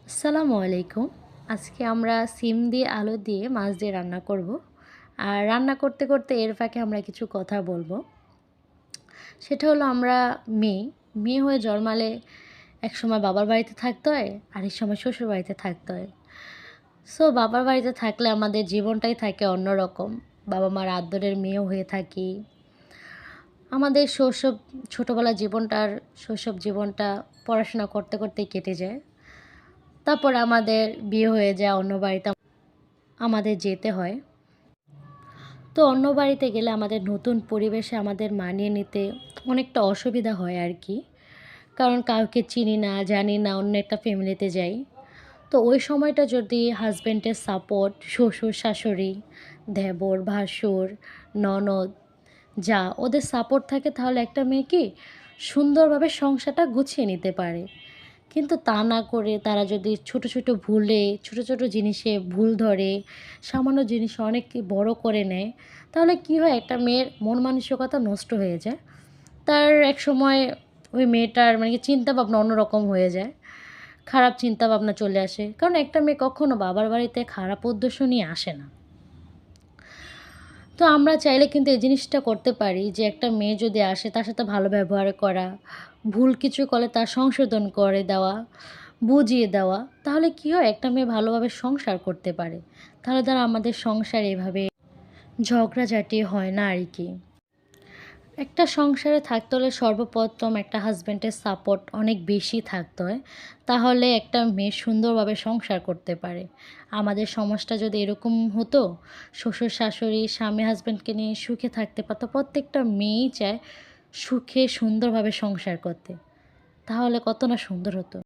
আসসালামু আলাইকুম। আজকে আমরা সিম দিয়ে আলু দিয়ে মাছ দিয়ে রান্না করব। আর রান্না করতে করতে এর ফাঁকে আমরা কিছু কথা বলবো। সেটা হলো আমরা মেয়ে, মেয়ে হয়ে জন্মালে একসময় বাবার বাড়িতে থাকতে হয়, আরেক সময় শ্বশুর বাড়িতে থাকতে হয়। সো বাবার বাড়িতে থাকলে আমাদের জীবনটাই থাকে অন্যরকম। বাবা মার আদরের মেয়েও হয়ে থাকি। আমাদের শৈশব ছোটোবেলার জীবনটার শৈশব জীবনটা পড়াশোনা করতে করতেই কেটে যায়। তারপর আমাদের বিয়ে হয়ে যায়, অন্য বাড়িতে আমাদের যেতে হয়। তো অন্য বাড়িতে গেলে আমাদের নতুন পরিবেশে আমাদের মানিয়ে নিতে অনেকটা অসুবিধা হয় আর কি। কারণ কাউকে চিনি না, জানি না, অন্য একটা ফ্যামিলিতে যাই। তো ওই সময়টা যদি হাসব্যান্ডের সাপোর্ট, শ্বশুর শাশুড়ি, দেবর ভাসুর, ননদ, যা ওদের সাপোর্ট থাকে তাহলে একটা মেয়ে কি সুন্দরভাবে সংসারটা গুছিয়ে নিতে পারে। কিন্তু তা না করে তারা যদি ছোট ছোট ভুলে, ছোট ছোট জিনিসে ভুল ধরে, সামান্য জিনিস অনেক বড় করে নেয়, তাহলে কী হয়, একটা মেয়ের মন মানসিকতা নষ্ট হয়ে যায়। তার একসময় ওই মেয়েটার মানে কি চিন্তাভাবনা অন্যরকম হয়ে যায়, খারাপ চিন্তাভাবনা চলে আসে। কারণ একটা মেয়ে কখনো বাবার বাড়িতে খারাপ উদ্দেশ্য নিয়ে আসে না। তো আমরা চাইলে কিন্তু এই জিনিসটা করতে পারি যে একটা মেয়ে যদি আসে তার সাথে ভালো ব্যবহার করা, ভুল কিছু করলে তার সংশোধন করে দেওয়া, বুঝিয়ে দেওয়া। তাহলে কী হয়, একটা মেয়ে ভালোভাবে সংসার করতে পারে। তাহলে তারা আমাদের সংসার এভাবে ঝগড়াঝাটি হয় না আর কি। একটা সংসারে থাকতে হলে সর্বপ্রথম একটা হাসব্যান্ডের সাপোর্ট অনেক বেশি থাকতে হয়। তাহলে একটা মেয়ে সুন্দরভাবে সংসার করতে পারে। আমাদের সমাজটা যদি এরকম হতো, শ্বশুর শাশুড়ি স্বামী হাসব্যান্ডকে নিয়ে সুখে থাকতে পারতো, প্রত্যেকটা মেয়েই চায় সুখে সুন্দরভাবে সংসার করতে। তাহলে কত না সুন্দর হতো।